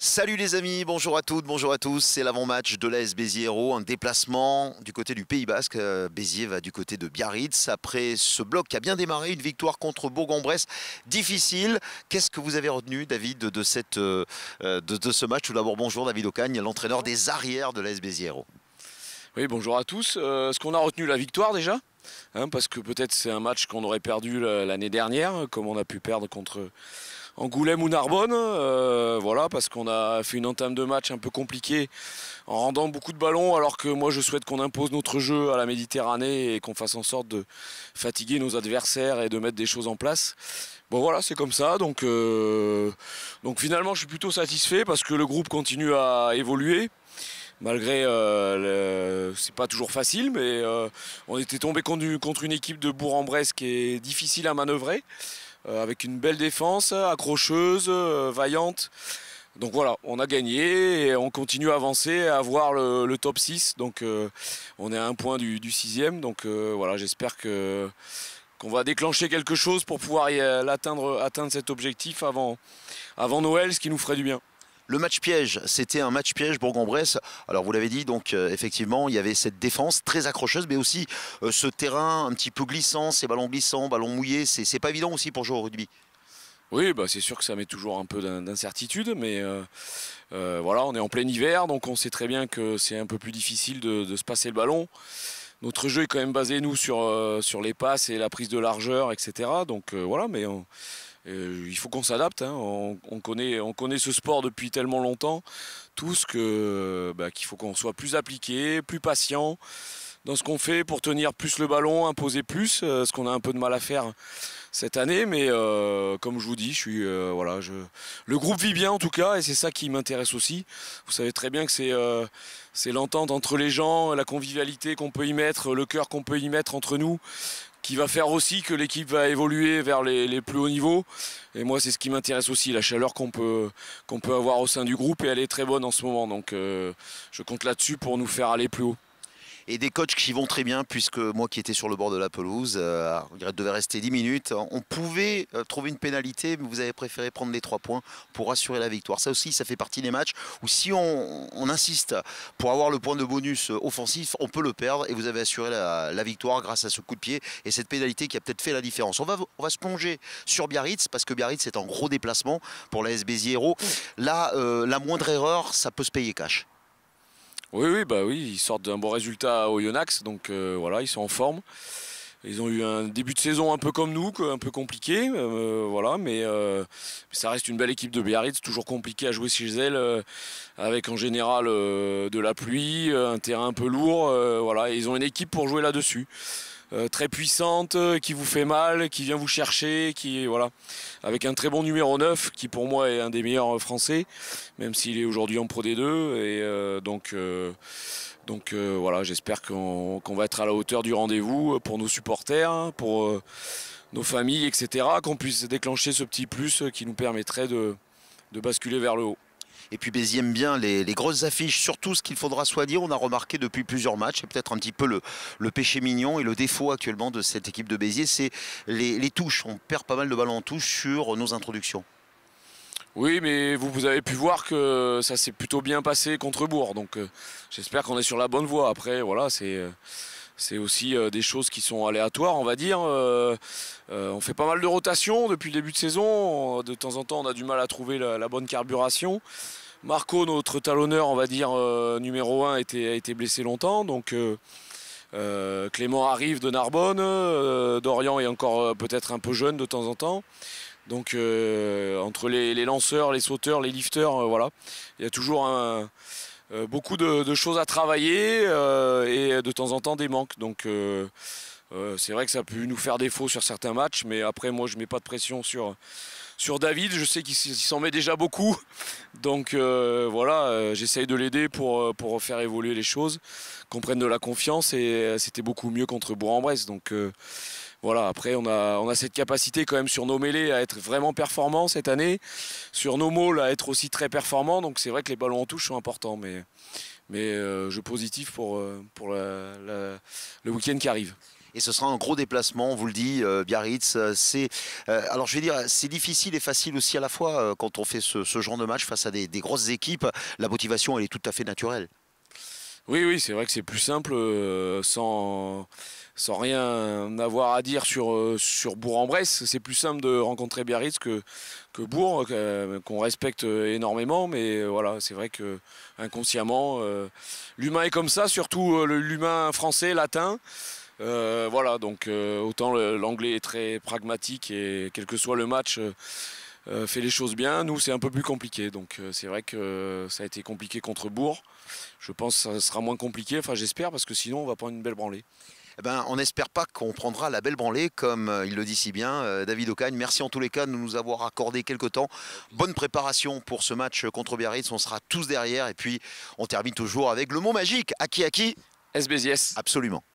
Salut les amis, bonjour à toutes, bonjour à tous. C'est l'avant-match de l'AS Béziers Hérault, un déplacement du côté du Pays Basque. Béziers va du côté de Biarritz. Après ce bloc qui a bien démarré, une victoire contre Bourg-en-Bresse difficile. Qu'est-ce que vous avez retenu, David, de ce match? Tout d'abord, bonjour David Ocagne, l'entraîneur des arrières de l'AS Béziers Hérault. Oui, bonjour à tous. Est-ce qu'on a retenu la victoire déjà? Parce que peut-être c'est un match qu'on aurait perdu l'année dernière, comme on a pu perdre contre Angoulême ou Narbonne. Voilà, parce qu'on a fait une entame de match un peu compliquée en rendant beaucoup de ballons, alors que moi je souhaite qu'on impose notre jeu à la Méditerranée et qu'on fasse en sorte de fatiguer nos adversaires et de mettre des choses en place. Bon voilà, c'est comme ça, donc finalement je suis plutôt satisfait parce que le groupe continue à évoluer. Malgré, c'est pas toujours facile, mais on était tombé contre une équipe de Bourg-en-Bresse qui est difficile à manœuvrer, avec une belle défense, accrocheuse, vaillante. Donc voilà, on a gagné et on continue à avancer, à avoir le top 6. Donc on est à un point du 6e. Donc voilà, j'espère qu'on va déclencher quelque chose pour pouvoir atteindre cet objectif avant Noël, ce qui nous ferait du bien. Le match piège, c'était un match piège Bourg-en-Bresse. Alors vous l'avez dit, donc effectivement, il y avait cette défense très accrocheuse, mais aussi ce terrain un petit peu glissant, ces ballons glissants, ballons mouillés. C'est pas évident aussi pour jouer au rugby. Oui, bah c'est sûr que ça met toujours un peu d'incertitude, mais voilà, on est en plein hiver, donc on sait très bien que c'est un peu plus difficile de se passer le ballon. Notre jeu est quand même basé, nous, sur les passes et la prise de largeur, etc. Donc voilà, mais il faut qu'on s'adapte. On connaît ce sport depuis tellement longtemps, tous qu'il faut qu'on soit plus appliqué, plus patient dans ce qu'on fait pour tenir plus le ballon, imposer plus, ce qu'on a un peu de mal à faire cette année. Mais comme je vous dis, le groupe vit bien en tout cas, et c'est ça qui m'intéresse aussi. Vous savez très bien que c'est l'entente entre les gens, la convivialité qu'on peut y mettre, le cœur qu'on peut y mettre entre nous, qui va faire aussi que l'équipe va évoluer vers les plus hauts niveaux. Et moi, c'est ce qui m'intéresse aussi, la chaleur qu'on peut avoir au sein du groupe, et elle est très bonne en ce moment. Donc je compte là-dessus pour nous faire aller plus haut. Et des coachs qui vont très bien, puisque moi qui étais sur le bord de la pelouse, il devait rester 10 minutes, on pouvait trouver une pénalité, mais vous avez préféré prendre les 3 points pour assurer la victoire. Ça aussi, ça fait partie des matchs où si on insiste pour avoir le point de bonus offensif, on peut le perdre, et vous avez assuré la victoire grâce à ce coup de pied et cette pénalité qui a peut-être fait la différence. On va se plonger sur Biarritz, parce que Biarritz est en gros déplacement pour l'AS Béziers Hérault. Là, la moindre erreur, ça peut se payer cash. Oui, bah oui, ils sortent d'un bon résultat au Yonax, donc voilà, ils sont en forme. Ils ont eu un début de saison un peu comme nous, un peu compliqué, voilà, mais ça reste une belle équipe de Biarritz, toujours compliqué à jouer chez elle, avec en général de la pluie, un terrain un peu lourd, voilà, et ils ont une équipe pour jouer là-dessus. Très puissante, qui vous fait mal, qui vient vous chercher, voilà, avec un très bon numéro 9, qui pour moi est un des meilleurs français, même s'il est aujourd'hui en Pro D2, et voilà, j'espère qu'on va être à la hauteur du rendez-vous pour nos supporters, pour nos familles, etc., qu'on puisse déclencher ce petit plus qui nous permettrait de basculer vers le haut. Et puis Béziers aime bien les grosses affiches, surtout ce qu'il faudra soit dire. On a remarqué depuis plusieurs matchs, et peut-être un petit peu le péché mignon et le défaut actuellement de cette équipe de Béziers, c'est les touches. On perd pas mal de ballons en touche sur nos introductions. Oui, mais vous avez pu voir que ça s'est plutôt bien passé contre Bourg, donc j'espère qu'on est sur la bonne voie. Après, voilà, c'est aussi des choses qui sont aléatoires, on va dire. On fait pas mal de rotations depuis le début de saison. De temps en temps, on a du mal à trouver la bonne carburation. Marco, notre talonneur, on va dire, numéro 1, a été blessé longtemps. Donc Clément arrive de Narbonne. Dorian est encore peut-être un peu jeune de temps en temps. Donc entre les lanceurs, les sauteurs, les lifters, voilà, il y a toujours beaucoup de choses à travailler, et de temps en temps des manques. Donc c'est vrai que ça a pu nous faire défaut sur certains matchs, mais après moi je mets pas de pression sur David, je sais qu'il s'en met déjà beaucoup. Donc voilà, j'essaye de l'aider pour faire évoluer les choses, qu'on prenne de la confiance, et c'était beaucoup mieux contre Bourg-en-Bresse. Donc voilà, après on a cette capacité quand même sur nos mêlées à être vraiment performants cette année, sur nos mauls à être aussi très performants, donc c'est vrai que les ballons en touche sont importants, mais je positif pour le week-end qui arrive. Et ce sera un gros déplacement, on vous le dit, Biarritz. Alors je vais dire, c'est difficile et facile aussi à la fois quand on fait ce genre de match face à des grosses équipes. La motivation, elle est tout à fait naturelle. Oui, oui, c'est vrai que c'est plus simple sans rien avoir à dire sur Bourg-en-Bresse. C'est plus simple de rencontrer Biarritz que Bourg, qu'on respecte énormément. Mais voilà, c'est vrai que inconsciemment, l'humain est comme ça, surtout l'humain français, latin. Voilà, donc autant l'anglais est très pragmatique et quel que soit le match, fait les choses bien. Nous, c'est un peu plus compliqué. Donc c'est vrai que ça a été compliqué contre Bourg. Je pense que ça sera moins compliqué, enfin j'espère, parce que sinon on va prendre une belle branlée. Eh ben, on n'espère pas qu'on prendra la belle branlée, comme il le dit si bien, David Ocagne. Merci en tous les cas de nous avoir accordé quelques temps. Bonne préparation pour ce match contre Biarritz. On sera tous derrière. Et puis, on termine toujours avec le mot magique. Aki Aki. SBZS. Absolument.